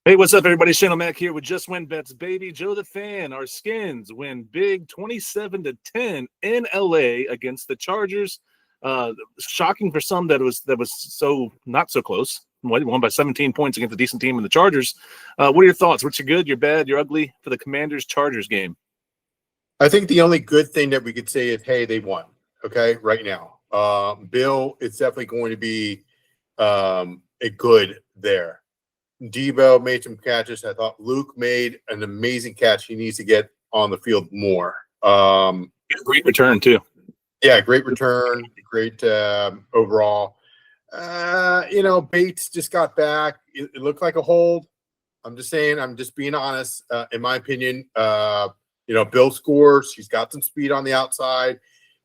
Hey, what's up, everybody? Shane O'Mac here with Just Win Bets, baby. Joe the Fan. Our Skins win big 27-10 in LA against the Chargers. Shocking for some that was so not so close. Won by 17 points against a decent team in the Chargers. What are your thoughts? What's your good, your bad, your ugly for the Commanders-Chargers game? I think the only good thing that we could say is, hey, they won. Okay, right now, Bill, it's definitely going to be a good there. Debo made some catches. I thought Luke made an amazing catch. He needs to get on the field more. Great return too. Yeah, great return. Great overall. Bates just got back. It looked like a hold. I'm just saying. I'm just being honest. In my opinion, Bill scores. He's got some speed on the outside.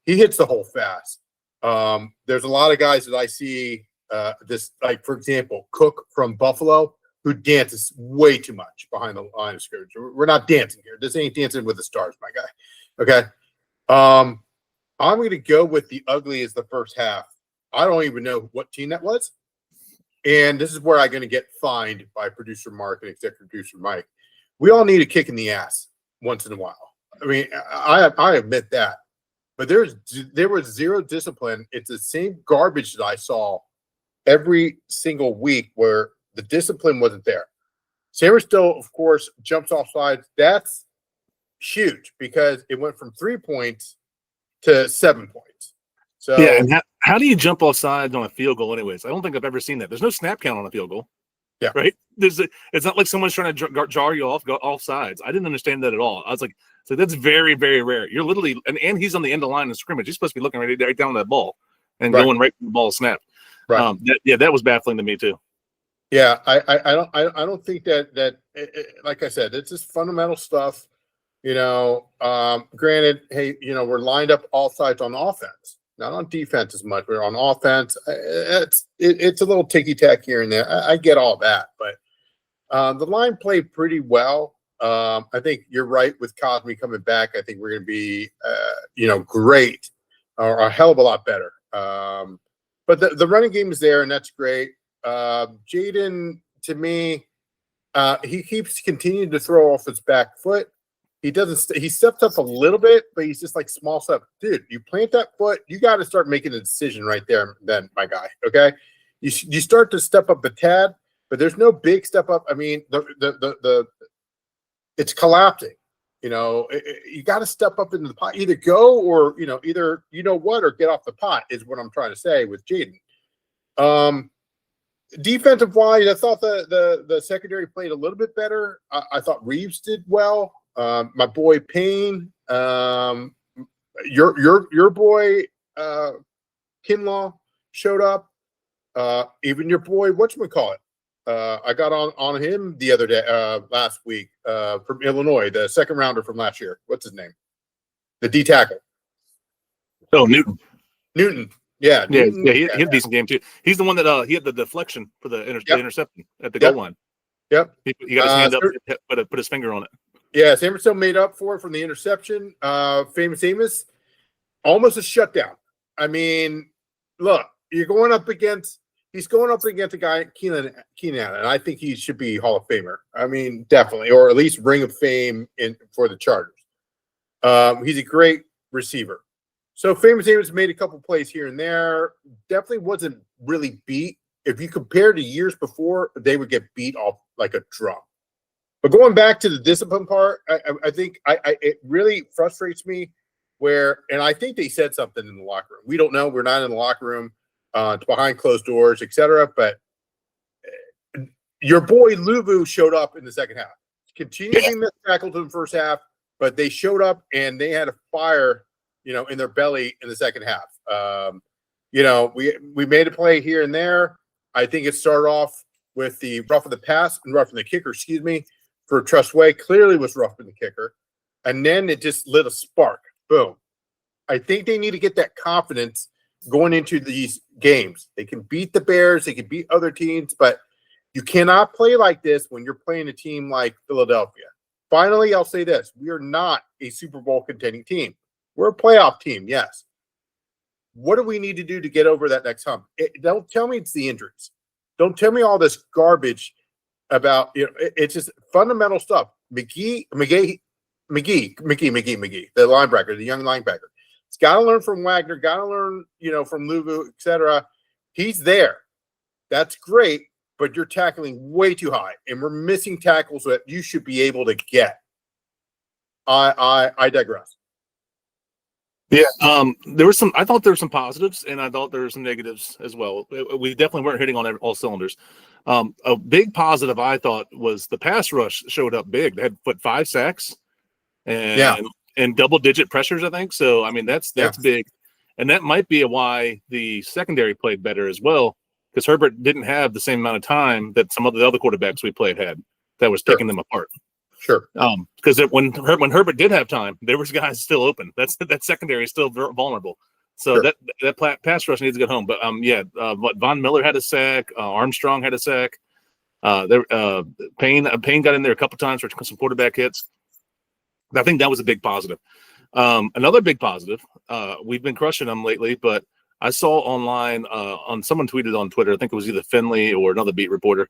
He hits the hole fast. There's a lot of guys that I see. For example, Cook from Buffalo, who dances way too much behind the line of scrimmage. We're not dancing here. This ain't Dancing with the Stars, my guy. Okay. I'm going to go with the ugly as the first half. I don't even know what team that was. And this is where I'm going to get fined by producer Mark and executive producer Mike. We all need a kick in the ass once in a while. I mean, I admit that. But there was zero discipline. It's the same garbage that I saw every single week where the discipline wasn't there. San still, of course, jumps off sides. That's huge because it went from 3 points to 7 points. So yeah, and how do you jump off sides on a field goal anyways? I don't think I've ever seen that. There's no snap count on a field goal. Yeah. Right? It's not like someone's trying to jar you off, go off sides. I didn't understand that at all. I was like, so that's very, very rare. You're literally and he's on the end of the line of scrimmage. He's supposed to be looking right down that ball and going right from the ball snapped. Right. That was baffling to me too. Yeah, I don't think that like I said, it's just fundamental stuff. Granted, hey, we're lined up all sides on offense, not on defense as much. We're on offense. It's a little ticky tack here and there. I get all that, but the line played pretty well. I think you're right with Cosme coming back. I think we're going to be, great or a hell of a lot better. But the running game is there, and that's great. Jaden, to me, he keeps continuing to throw off his back foot. He doesn't. He steps up a little bit, but he's just like small step. Dude, you plant that foot, you got to start making a decision right there. Then, my guy, okay, you start to step up a tad, but there's no big step up. I mean, it's collapsing. You got to step up into the pot. Either go or either or get off the pot is what I'm trying to say with Jaden. Defensive wise, I thought the secondary played a little bit better. I thought Reeves did well. My boy Payne, your boy Kinlaw showed up. Even your boy, whatchamacallit, I got on him the other day, last week, from Illinois, the second rounder from last year. What's his name? The D tackle. Oh, Newton. Yeah, he had a decent game too. He's the one that he had the deflection for the interception at the goal line. Yep. He got his hand up, put his finger on it. Yeah, San Francisco made up for it from the interception. Famous Amos, almost a shutdown. I mean, look, he's going up against a guy, Keenan, and I think he should be Hall of Famer. I mean, definitely, or at least Ring of Fame for the Chargers. He's a great receiver. So Famous Amos made a couple plays here and there. Definitely wasn't really beat. If you compare to years before, they would get beat off like a drum. But going back to the discipline part, I think it really frustrates me and I think they said something in the locker room. We don't know. We're not in the locker room. It's behind closed doors, etc. But your boy Luvu showed up in the second half. Continuing the tackle to the first half, but they showed up and they had a fire, in their belly in the second half. We made a play here and there. I think it started off with the roughing the pass and roughing the kicker, for Trustway. Clearly was roughing the kicker. And then it just lit a spark. Boom. I think they need to get that confidence going into these games. They can beat the Bears. They can beat other teams, but you cannot play like this when you're playing a team like Philadelphia. Finally, I'll say this. We are not a Super Bowl contending team. We're a playoff team, yes. What do we need to do to get over that next hump? Don't tell me it's the injuries. Don't tell me all this garbage about, it's just fundamental stuff. McGee, the linebacker, the young linebacker. He's got to learn from Wagner, got to learn, from Luvu, etc. He's there. That's great, but you're tackling way too high, and we're missing tackles that you should be able to get. I digress. Yeah, I thought there were some positives, and I thought there were some negatives as well. We definitely weren't hitting on all cylinders. A big positive I thought was the pass rush showed up big. They had 5 sacks and double-digit pressures, I think. So I mean that's big, and that might be why the secondary played better as well, because Herbert didn't have the same amount of time that some of the other quarterbacks we played had. That was picking them apart. Sure. Because when Herbert did have time, there was guys still open. That secondary is still vulnerable. So that pass rush needs to get home. But Von Miller had a sack. Armstrong had a sack. Payne got in there a couple times for some quarterback hits. I think that was a big positive. Another big positive. We've been crushing them lately, but I saw online on someone tweeted on Twitter. I think it was either Finley or another beat reporter.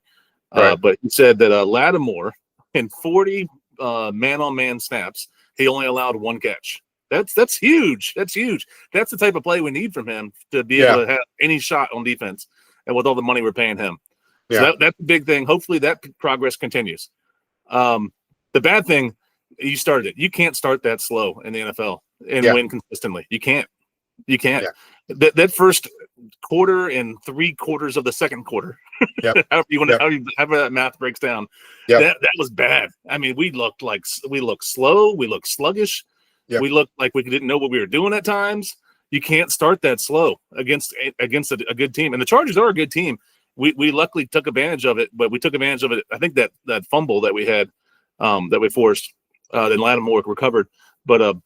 But he said that Lattimore, in 40 man-on-man snaps, he only allowed 1 catch. That's huge. That's huge. That's the type of play we need from him to be able to have any shot on defense, and with all the money we're paying him. So that's a big thing. Hopefully that progress continues. The bad thing, you started it. You can't start that slow in the NFL and win consistently. You can't. Yeah. That first quarter and 3/4 of the second quarter, however that math breaks down, that was bad. I mean, we looked slow, we looked sluggish, we looked like we didn't know what we were doing at times. You can't start that slow against a good team, and the Chargers are a good team. We luckily took advantage of it, but we took advantage of it. I think that fumble that we had, that we forced, then Lattimore recovered, but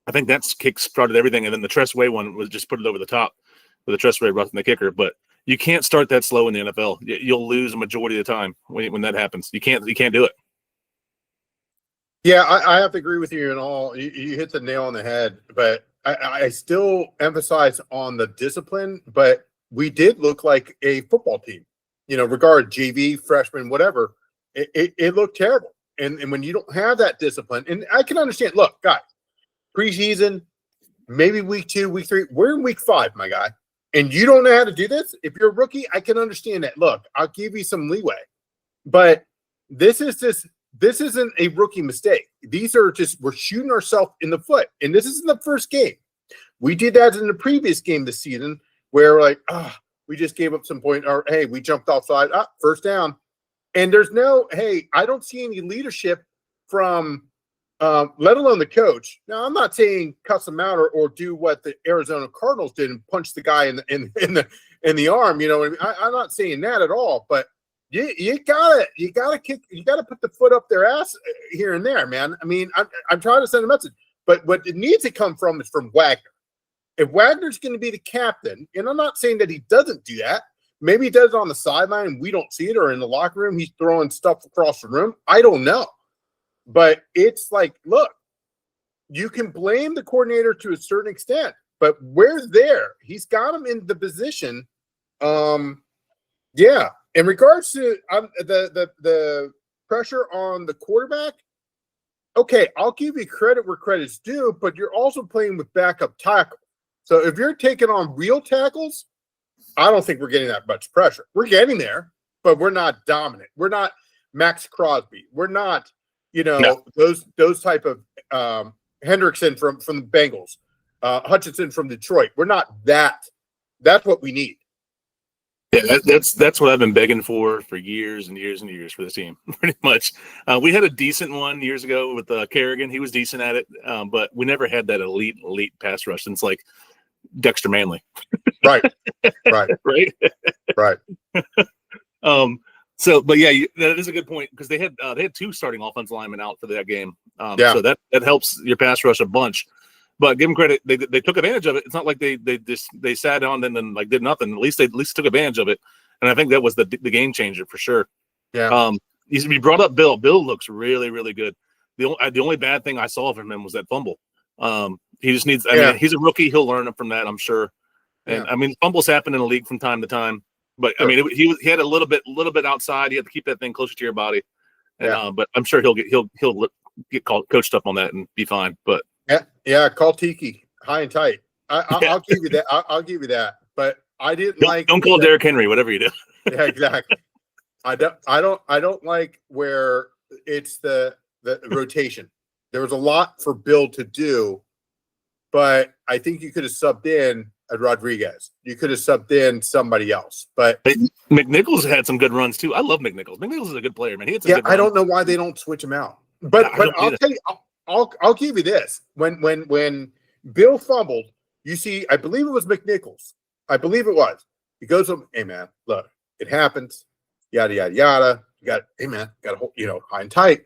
I think that's kick-started everything, and then the Tressway one was just put it over the top with the Tressway roughing the kicker. But you can't start that slow in the NFL. You'll lose a majority of the time when that happens. You can't do it. Yeah, I have to agree with you in all. You hit the nail on the head, but I still emphasize on the discipline. But we did look like a football team, regard JV, freshman, whatever. It looked terrible, and when you don't have that discipline, and I can understand. Look, guys. Preseason, maybe week 2, week 3. We're in week 5, my guy. And you don't know how to do this? If you're a rookie, I can understand that. Look, I'll give you some leeway. But this isn't a rookie mistake. These are we're shooting ourselves in the foot. And this isn't the first game. We did that in the previous game this season where we just gave up some point, or hey, we jumped offside, first down. And there's I don't see any leadership from let alone the coach. Now, I'm not saying cuss him out or do what the Arizona Cardinals did and punch the guy in the arm. I'm not saying that at all. But you gotta put the foot up their ass here and there, man. I mean, I'm trying to send a message, but what it needs to come from is from Wagner. If Wagner's going to be the captain, and I'm not saying that he doesn't do that. Maybe he does it on the sideline and we don't see it, or in the locker room he's throwing stuff across the room. I don't know. But it's like, look, you can blame the coordinator to a certain extent, but we're there. He's got him in the position. In regards to the pressure on the quarterback, okay, I'll give you credit where credit's due, but you're also playing with backup tackle. So if you're taking on real tackles, I don't think we're getting that much pressure. We're getting there, but we're not dominant. We're not Max Crosby. We're not those type of Hendrickson from the Bengals, Hutchinson from Detroit. We're not that. That's what we need. Yeah, that's what I've been begging for years and years and years for this team. Pretty much, we had a decent one years ago with Kerrigan. He was decent at it, but we never had that elite pass rush since like Dexter Manley. Right. So, but yeah, that is a good point, because they had 2 starting offensive linemen out for that game. So that helps your pass rush a bunch. But give them credit, they took advantage of it. It's not like they sat down and then like did nothing. At least they took advantage of it, and I think that was the game changer for sure. Yeah. You brought up Bill. Bill looks really, really good. The only bad thing I saw from him was that fumble. He just needs. I mean, he's a rookie. He'll learn from that, I'm sure. And I mean, fumbles happen in the league from time to time. But Sure. I mean, he had a little bit outside. You have to keep that thing closer to your body. And, Yeah. but I'm sure he'll get coached up on that and be fine. But yeah, call Tiki high and tight. I'll give you that. I'll give you that. But I didn't don't call Derrick Henry, whatever you do. Yeah, exactly. I don't like where it's the rotation. There was a lot for Bill to do, but I think you could have subbed in a Rodriguez. You could have subbed in somebody else. But McNichols had some good runs too. I love McNichols. McNichols is a good player, man. He had some good runs. I don't know why they don't switch him out. But I'll tell you, I'll give you this. When Bill fumbled, you see, I believe it was McNichols. I believe it was. He goes up, hey man, look, it happens. Yada yada yada. You got, hey man, got to hold, high and tight.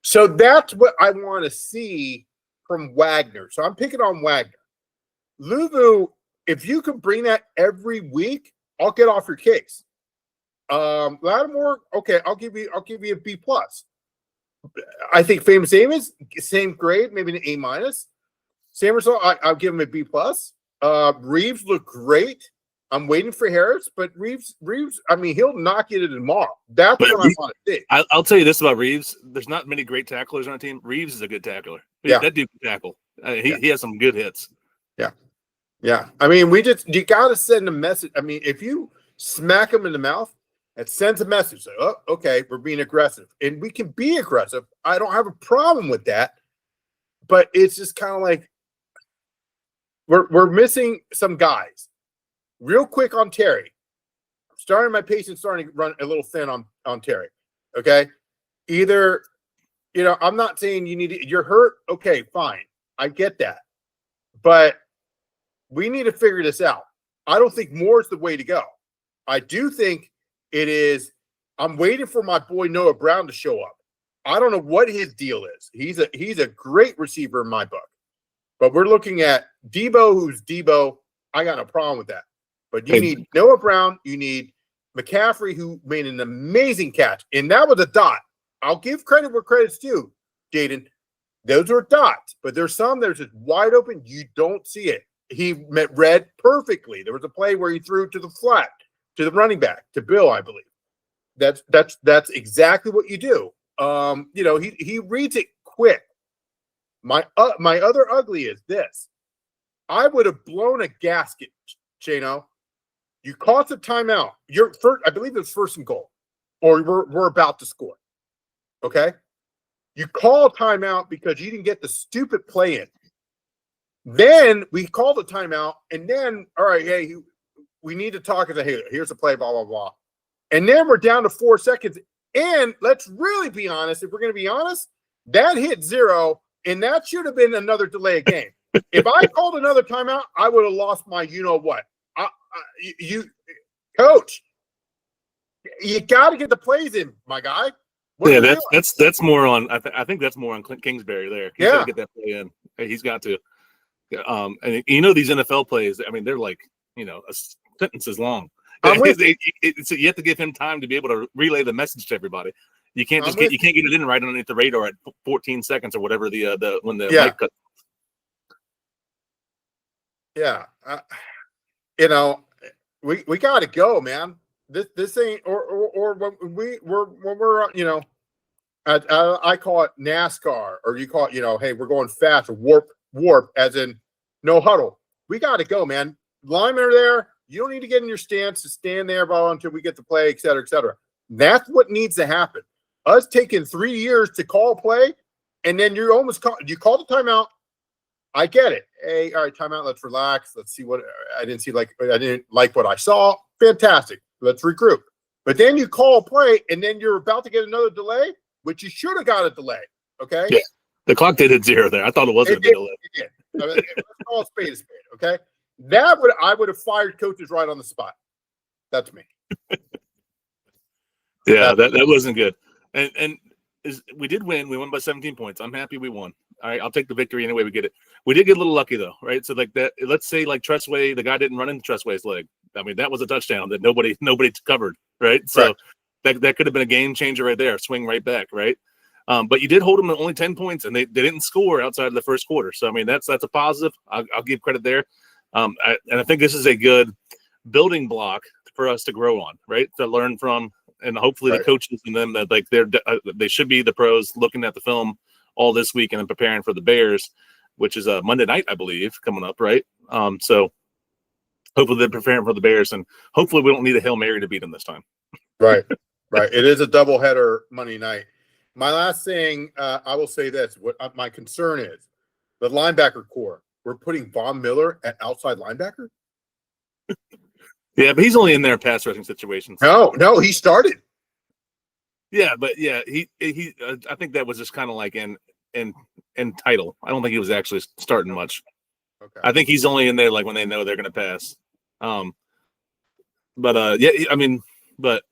So that's what I want to see from Wagner. So I'm picking on Wagner. Luvu, if you can bring that every week, I'll get off your case. Lattimore, okay, I'll give you a B plus. I think Famous Amos, same grade, maybe an A minus. Samerson, I'll give him a B plus. Reeves looked great. I'm waiting for Harris, but Reeves, I mean, he'll knock you tomorrow. That's what I want to see. I'll tell you this about Reeves. There's not many great tacklers on the team. Reeves is a good tackler. Yeah. That dude can tackle. He has some good hits. Yeah. Yeah. I mean, you got to send a message. I mean, if you smack him in the mouth, it sends a message. Like, oh, okay, we're being aggressive. And we can be aggressive. I don't have a problem with that. But it's just kind of like we're missing some guys. Real quick on Terry. My patience starting to run a little thin on Terry. Okay. Either, I'm not saying you're hurt. Okay, fine. I get that. But we need to figure this out. I don't think more is the way to go. I do think it is. I'm waiting for my boy Noah Brown to show up. I don't know what his deal is. He's a great receiver in my book. But we're looking at Debo, who's Debo. I got no problem with that. But you need Noah Brown. You need McCaffrey, who made an amazing catch. And that was a dot. I'll give credit where credit's due, Jaden. Those are dots. But there's some that are just wide open. You don't see it. He read perfectly. There was a play where he threw to the flat, to the running back, to Bill, I believe. That's exactly what you do. He reads it quick. My other ugly is this. I would have blown a gasket, Chano. You caught the timeout. You're first, I believe it was 1st and goal, or we're about to score. Okay, you call a timeout because you didn't get the stupid play in. Then we call the timeout, and then all right, hey, we need to talk. As hey, here's the play, blah blah blah, and then we're down to 4 seconds. And let's really be honest. If we're going to be honest, that hit 0, and that should have been another delay of game. If I called another timeout, I would have lost my what. Coach, you got to get the plays in, my guy. That's more on. I think that's more on Clint Kingsbury there. He's got to get that play in. He's got to. And these NFL plays. I mean, they're like a sentences long. You have to give him time to be able to relay the message to everybody. You can't get it in right underneath the radar at 14 seconds or whatever when the mic cut. Yeah. We got to go, man. This ain't or when we're I call it NASCAR, or you call it hey, we're going fast, or warp as in no huddle. We got to go, man. Linemen are there. You don't need to get in your stance to stand there until we get the play, et cetera, et cetera. That's what needs to happen. Us taking 3 years to call play, and then you call the timeout. I get it. Hey, all right, timeout. Let's relax. Let's see what I didn't like what I saw. Fantastic. Let's regroup. But then you call a play, and then you're about to get another delay, which you should have got a delay. Okay. Yeah. The clock did hit 0 there. I thought it was a delay. It did. Let's call a spade a spade. Okay. I would have fired coaches right on the spot. That's me. Yeah, that wasn't good. And we did win. We won by 17 points. I'm happy we won. All right, I'll take the victory any way we get it. We did get a little lucky though, right? So like that, let's say like Tressway, the guy didn't run into Tressway's leg. I mean, that was a touchdown that nobody covered, right? So that could have been a game changer right there. Swing right back, right? But you did hold them to only 10 points, and they didn't score outside of the first quarter. So I mean, that's a positive. I'll give credit there. And I think this is a good building block for us to grow on, right? To learn from, and hopefully the coaches and them that like they should be the pros looking at the film all this week and then preparing for the Bears, which is Monday night, I believe, coming up, right? So hopefully they're preparing for the Bears, and hopefully we don't need a Hail Mary to beat them this time. Right. It is a doubleheader Monday night. My last thing, I will say this: what my concern is, the linebacker core. We're putting Von Miller at outside linebacker. Yeah, but he's only in there in pass rushing situations. No, he started. Yeah, but yeah, he I think that was just kind of like in title. I don't think he was actually starting much. Okay. I think he's only in there like when they know they're going to pass. But yeah, I mean, but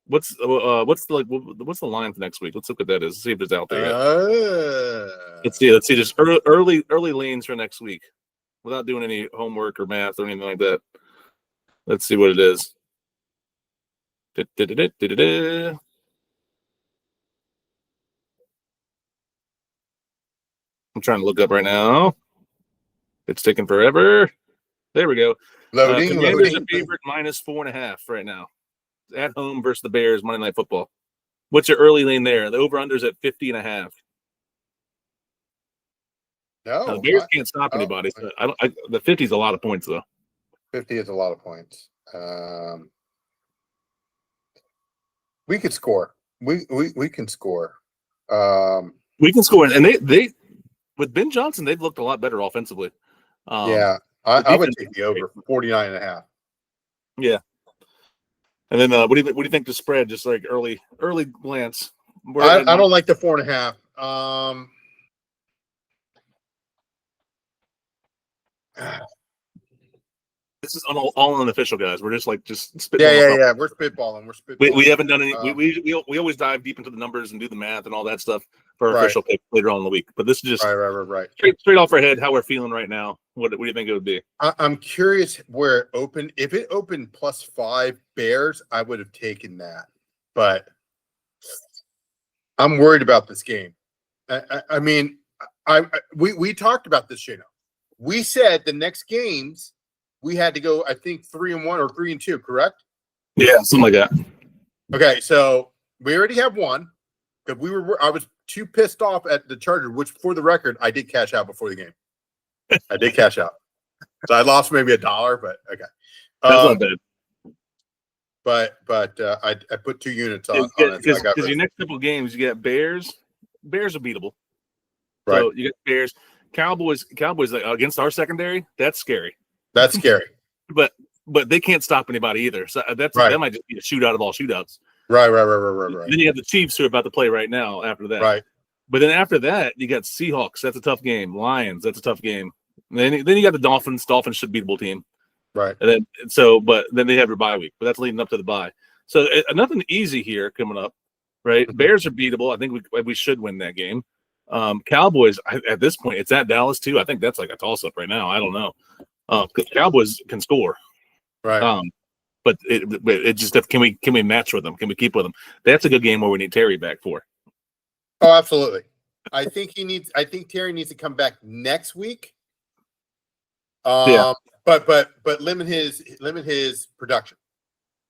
what's the line for next week? Let's look at that. See if it's out there yet. Let's see. Just early lanes for next week, without doing any homework or math or anything like that. Let's see what it is. I'm trying to look up right now. It's taking forever. There we go. Commanders are favored -4.5 right now. At home versus the Bears, Monday Night Football. What's your early lane there? The over-under's at 50.5. No, now, the Bears can't stop anybody. So the 50 is a lot of points, though. 50 is a lot of points. We could score. We can score. We can score, and they with Ben Johnson, they've looked a lot better offensively. Yeah, I would take the over 49.5. Yeah. And then what do you think the spread? Just like early glance. I don't like the 4.5. This is all unofficial, guys. We're just spitballing. Yeah. We're spitballing. We haven't done any. We always dive deep into the numbers and do the math and all that stuff for our official pick later on in the week. But this is just right. Straight off our head how we're feeling right now. What do you think it would be? I'm curious where it opened. If it opened +5 Bears, I would have taken that. But I'm worried about this game. I mean, we talked about this, Shano. We said the next games we had to go, I think 3-1 or 3-2, correct? Yeah, something like that. Okay, so we already have one because I was too pissed off at the Chargers, which for the record, I did cash out before the game. I did cash out. So I lost maybe $1, but okay. That's not bad. But I put 2 units on it. Because your next couple of games, you get Bears. Bears are beatable. Right. So you get Bears. Cowboys against our secondary, that's scary. That's scary. But they can't stop anybody either. So that might just be a shootout of all shootouts. Right. Then you have the Chiefs who are about to play right now after that. Right. But then after that, you got Seahawks. That's a tough game. Lions. That's a tough game. And then you got the Dolphins. Dolphins should be a beatable team. Right. And but then they have their bye week. But that's leading up to the bye. So nothing easy here coming up, right? Mm-hmm. Bears are beatable. I think we should win that game. Cowboys, at this point, it's at Dallas too. I think that's like a toss-up right now. I don't know. Because Cowboys can score. Right. But it just can we match with them? Can we keep with them? That's a good game where we need Terry back for. Oh, absolutely. I think Terry needs to come back next week. Yeah. But limit his production.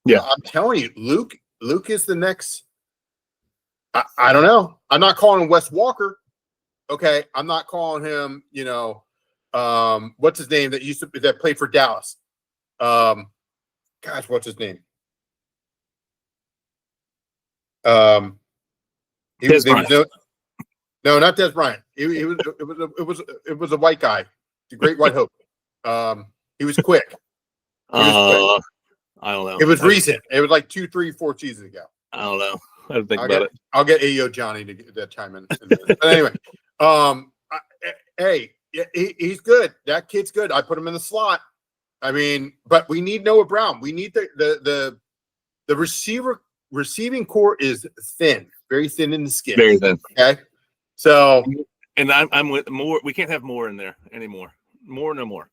Yeah. I'm telling you, Luke is the next. I don't know. I'm not calling him Wes Walker. Okay. I'm not calling him, what's his name that played for Dallas? Gosh, what's his name? No, not Des Bryant. It was a white guy, the Great White Hope. He was quick. I don't know. It was recent. It was like 2, 3, 4 seasons ago. I don't know. I didn't think about it. I'll get AO Johnny to get that chime in. But anyway, hey, he's good. That kid's good. I put him in the slot. I mean, but we need Noah Brown. We need the receiving core is thin, very thin in the skin. Very thin. Okay, so and I'm with more. We can't have more in there anymore. More, no more.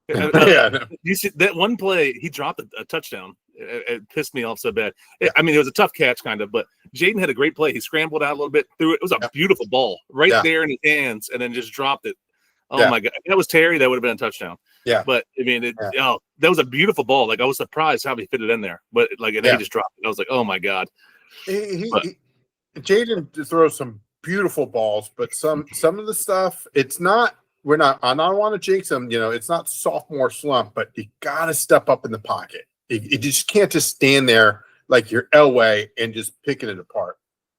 No. You see that one play? He dropped a touchdown. It pissed me off so bad. I mean, it was a tough catch, kind of, but Jaden had a great play. He scrambled out a little bit, threw it. It was a beautiful ball right there in his hands, and then just dropped it. Oh my God, if that was Terry, that would have been a touchdown. Yeah, but I mean, that was a beautiful ball. Like I was surprised how he fit it in there, but like and then he just dropped it. I was like, oh my god. Jaden throws some beautiful balls, but some of the stuff it's not. I don't want to jinx him. It's not sophomore slump, but you got to step up in the pocket. You just can't just stand there like you're Elway and just picking it apart.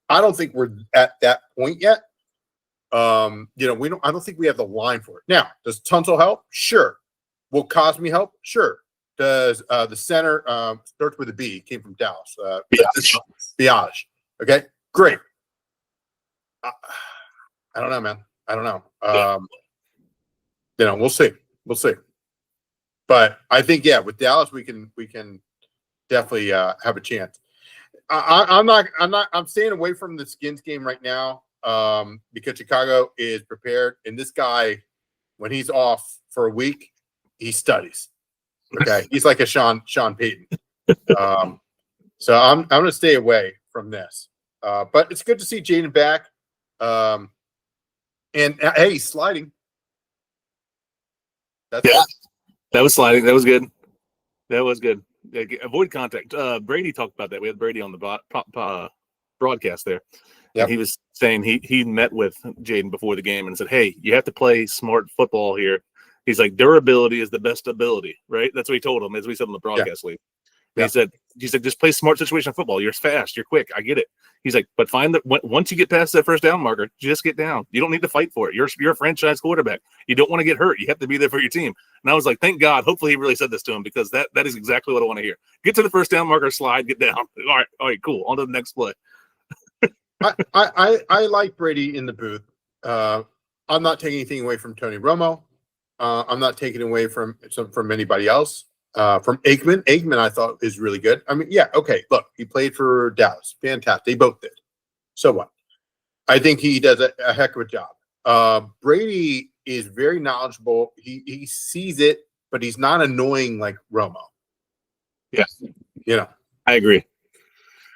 I don't think we're at that point yet. We don't. I don't think we have the line for it. Now, does Tunsil help? Sure. Will Cosme help? Sure. Does the center starts with a B? Came from Dallas. Biage. Okay, great. I don't know, man. I don't know. We'll see. We'll see. But I think, with Dallas, we can definitely have a chance. I'm staying away from the Skins game right now because Chicago is prepared, and this guy, when he's off for a week, he studies. Okay, he's like a Sean Payton. So I'm going to stay away from this. But it's good to see Jaden back. And hey, he's sliding. That's good. That was sliding. That was good. That was good. Yeah, avoid contact. Brady talked about that. We had Brady on the broadcast there. Yep. And he was saying he met with Jaden before the game and said, hey, you have to play smart football here. He's like, durability is the best ability, right? That's what he told him, as we said on the broadcast league. He said, just play smart situational football. You're fast. You're quick. I get it. He's like, but once you get past that first down marker, just get down. You don't need to fight for it. You're a franchise quarterback. You don't want to get hurt. You have to be there for your team. And I was like, thank God. Hopefully he really said this to him because that is exactly what I want to hear. Get to the first down marker, slide, get down. All right, cool. On to the next play. I like Brady in the booth. I'm not taking anything away from Tony Romo. I'm not taking away from anybody else. From Aikman, I thought is really good. I mean, okay. Look, he played for Dallas. Fantastic. They both did. So what? I think he does a heck of a job. Brady is very knowledgeable. He sees it, but he's not annoying like Romo. Yeah. I agree.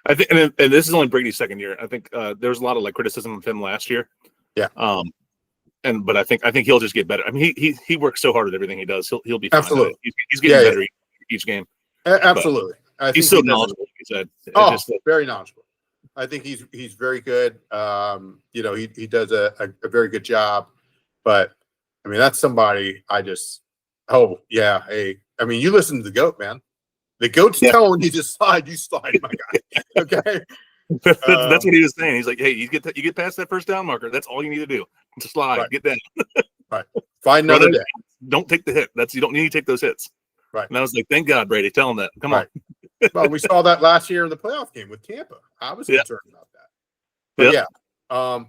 I think, and this is only Brady's second year. I think there was a lot of criticism of him last year. Yeah. But I think he'll just get better. I mean, he works so hard at everything he does. He'll be fine. Absolutely. He's getting better each game. Absolutely. He's so knowledgeable. Like you said. Very knowledgeable. I think he's very good. He does a very good job. But I mean, that's somebody hey. I mean, you listen to the GOAT, man. The GOAT's telling you to slide, you slide, my guy. Okay. That's what he was saying. He's like, hey, you get past that first down marker. That's all you need to do. To slide, get down. Right. Find another day. Don't take the hit. You don't need to take those hits. Right. And I was like, thank God, Brady. Tell him that. Come on. Well, we saw that last year in the playoff game with Tampa. I was concerned about that. But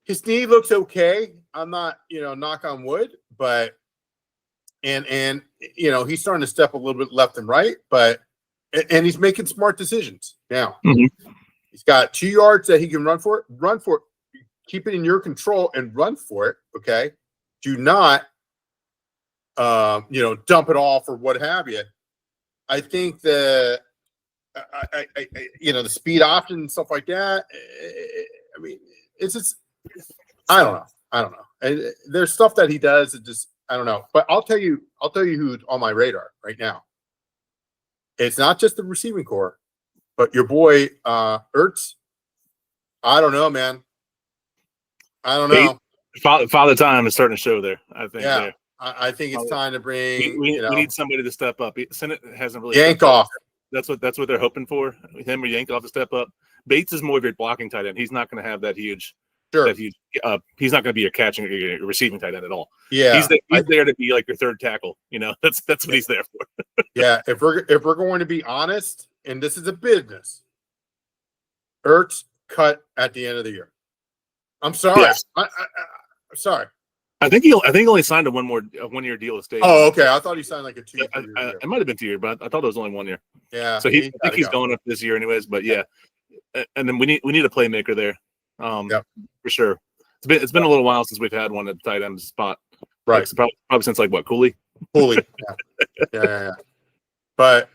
his knee looks okay. I'm not, knock on wood, but and he's starting to step a little bit left and right, and he's making smart decisions now. Mm-hmm. He's got 2 yards that he can run for it. Keep it in your control and run for it. Okay. Do not, dump it off or what have you. I think the speed option and stuff like that. I mean, it's just, I don't know. And there's stuff that he does that just, I don't know. But I'll tell you who's on my radar right now. It's not just the receiving core, but your boy Ertz. I don't know, man. I don't know. Father time is starting to show there. I think. Yeah, I think it's time to bring. We need somebody to step up. Senate hasn't really yank off. That's what they're hoping for. Him or Yankoff to step up. Bates is more of your blocking tight end. He's not going to have that huge. Sure. He's not going to be your catching or your receiving tight end at all. Yeah, he's there to be like your third tackle. That's what he's there for. Yeah, if we're going to be honest, and this is a business, Ertz cut at the end of the year. I'm sorry. Yes. I'm sorry. I think he only signed a 1 year deal with State. Oh, okay. I thought he signed like a 2 year. It might have been 2 years, but I thought it was only 1 year. Yeah. So I think he's going up this year, anyways. But yeah, and then we need a playmaker there. For sure. It's been a little while since we've had one at the tight end spot. Right. Probably since Cooley. Cooley. Yeah. But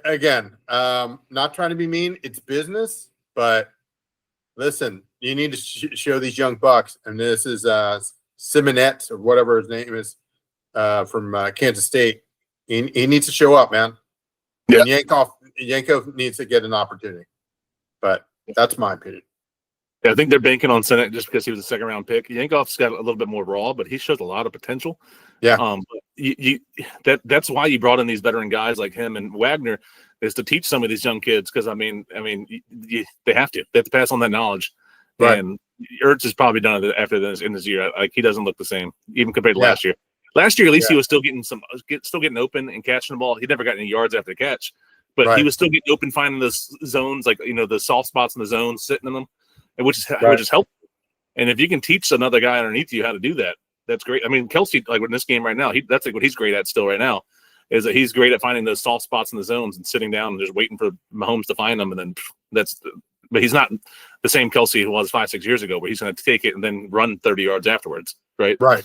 again, not trying to be mean. It's business, but listen, you need to show these young bucks, and this is Simonette or whatever his name is from Kansas State. He needs to show up, man. Yeah. And Yankov needs to get an opportunity. But that's my opinion. Yeah, I think they're banking on Senate just because he was a second round pick. Yankov's got a little bit more raw, but he shows a lot of potential. Yeah. That's why you brought in these veteran guys like him and Wagner, is to teach some of these young kids, because they have to pass on that knowledge. Right. And Ertz is probably done it after this in this year. Like, he doesn't look the same even compared to last year. Last year, at least he was still getting open and catching the ball. He never got any yards after the catch, but he was still getting open, finding those zones, like, the soft spots in the zone, sitting in them, and which is helpful. And if you can teach another guy underneath you how to do that, that's great. I mean, Kelsey, like in this game right now, that's like what he's great at still right now, is that he's great at finding those soft spots in the zones and sitting down and just waiting for Mahomes to find them, and then but he's not the same Kelsey who was 5-6 years ago, where he's going to take it and then run 30 yards afterwards, right? Right.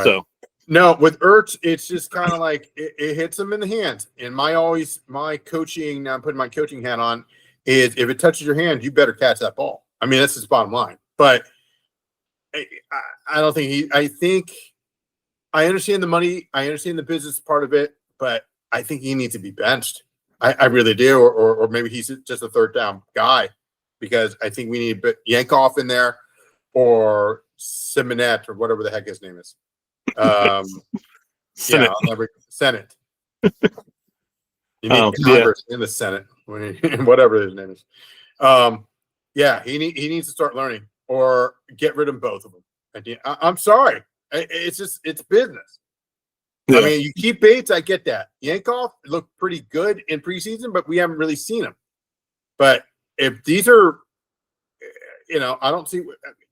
So. No, with Ertz, it's just kind of like it hits him in the hands. And my coaching, now I'm putting my coaching hat on, is if it touches your hand, you better catch that ball. I mean, that's his bottom line. But I don't think I think I understand the money. I understand the business part of it, but I think he needs to be benched. I really do. Or maybe he's just a third down guy, because I think we need Yankov in there, or Simonet, or whatever the heck his name is. Senate. Senate. You need Congress in the Senate, whatever his name is. He needs to start learning, or get rid of both of them. I'm sorry, it's business. Yeah. I mean, you keep Bates, I get that. Yankov looked pretty good in preseason, but we haven't really seen him. But if these are, I don't see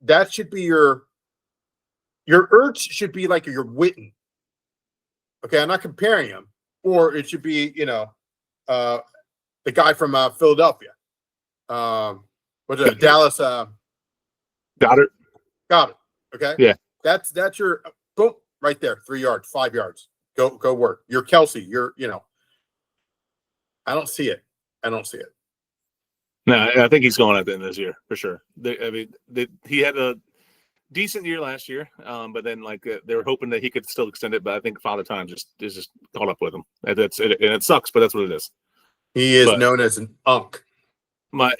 that should be your Ertz should be like your Witten. Okay, I'm not comparing him. Or it should be, the guy from Philadelphia. What's it? Dallas? Goddard. Okay. Yeah. That's your boom right there. 3 yards, 5 yards. Go work. You're Kelsey. I don't see it. No, I think he's going at the end of this year for sure. He had a decent year last year, but then they were hoping that he could still extend it. But I think Father Time is caught up with him. And it sucks, but that's what it is. He is known as an unk. My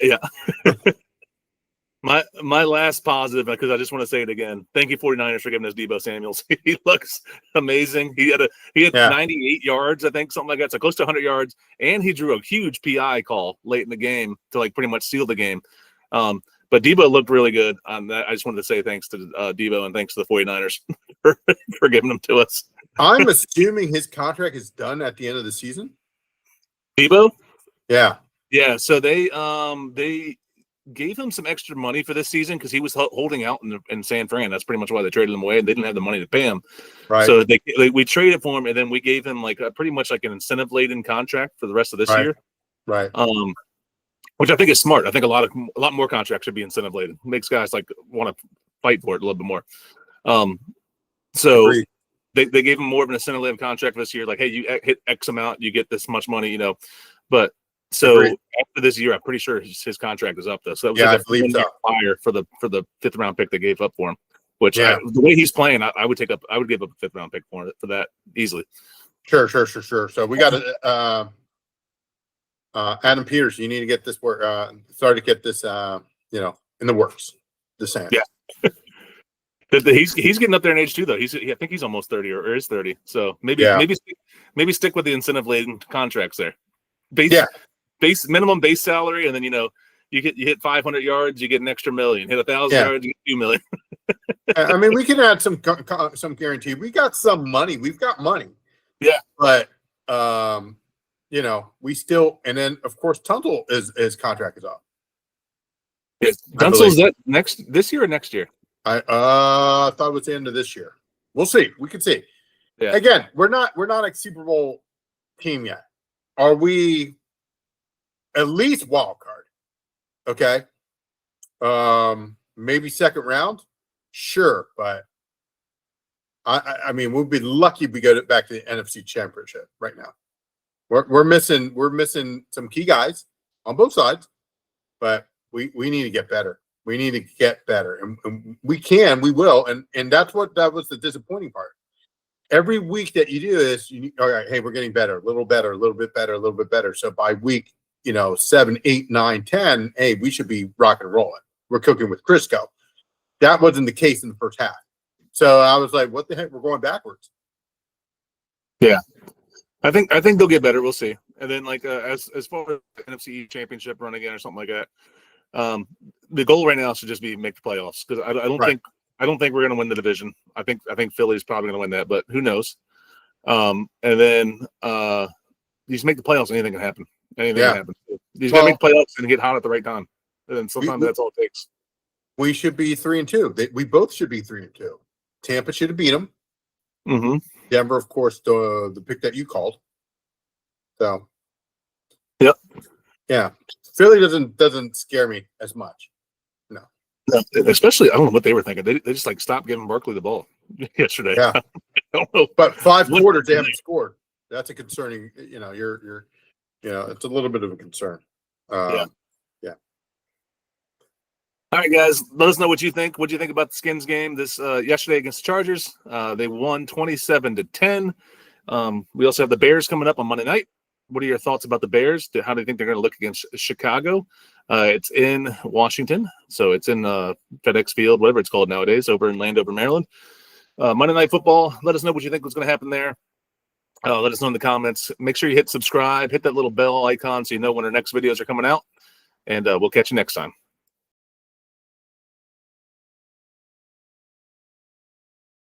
last positive, because I just want to say it again. Thank you, 49ers, for giving us Deebo Samuels. He looks amazing. He had 98 yards, I think, something like that. So close to 100 yards, and he drew a huge PI call late in the game to pretty much seal the game. But Deebo looked really good on that. I just wanted to say thanks to Deebo, and thanks to the 49ers for giving them to us. I'm assuming his contract is done at the end of the season. Deebo? Yeah. Yeah. So they gave him some extra money for this season because he was holding out in San Fran. That's pretty much why they traded him away. They didn't have the money to pay him. Right. So we traded for him, and then we gave him pretty much an incentive-laden contract for the rest of this year. Right. Which I think is smart. I think a lot more contracts should be incentive-laden. Makes guys want to fight for it a little bit more. So Agreed. They gave him more of an incentive-laden contract this year. Hey, you hit X amount, you get this much money. But so Agreed. after this year, I'm pretty sure his contract is up though. So that was I believe so. Fire for the 5th round pick they gave up for him. Which the way he's playing, I would give up a 5th round pick for that easily. Sure. So we got Adam Peters. You need to get this work. Started to get this, in the works. The same. Yeah. He's getting up there in age too, though. I think he's almost 30 or is 30. So maybe stick with the incentive laden contracts there. Minimum base salary, and then you hit 500 yards, you get an extra $1 million. Hit 1,000 yards, you get $2 million. I mean, we can add some guarantee. We got some money. We've got money. Yeah, but we still, and then of course Tunsil his contract is up. Yeah, Tunsil's that this year or next year? I thought it was the end of this year. We'll see. We can see. Yeah. Again, we're not a Super Bowl team yet. Are we at least wild card? Okay. Maybe second round. Sure, but I mean, we'll be lucky if we go back to the NFC Championship right now. We're missing some key guys on both sides, but we need to get better. We need to get better, and we will, and that was the disappointing part. every week that you do this, all right, hey, we're getting better, a little better, a little bit better, a little bit better. So by week, 7, 8, 9, 10, hey, we should be rocking and rolling. We're cooking with Crisco. That wasn't the case in the first half. So I was like, what the heck? We're going backwards. Yeah. I think they'll get better. We'll see. And then as far as the NFC Championship run again or something like that, the goal right now should just be make the playoffs, because I don't think we're going to win the division. I think Philly's probably going to win that, but who knows? And then you just make the playoffs. Anything can happen. Anything can happen. You just got to make playoffs and get hot at the right time. And then sometimes that's all it takes. We should be 3-2. We both should be 3-2. Tampa should have beat them. Mm-hmm. Denver, of course, the pick that you called. So, yep, yeah. Philly doesn't scare me as much. No, especially I don't know what they were thinking. They just stopped giving Barkley the ball yesterday. Yeah, I don't know. But 5 quarters they haven't scored. That's a concerning. You're it's a little bit of a concern. Yeah. All right, guys, let us know what you think. What do you think about the Skins game this yesterday against the Chargers? They won 27-10. We also have the Bears coming up on Monday night. What are your thoughts about the Bears? How do you think they're going to look against Chicago? It's in Washington, so it's in FedEx Field, whatever it's called nowadays, over in Landover, Maryland. Monday Night Football. Let us know what you think was going to happen there. Let us know in the comments. Make sure you hit subscribe, hit that little bell icon so you know when our next videos are coming out, and we'll catch you next time.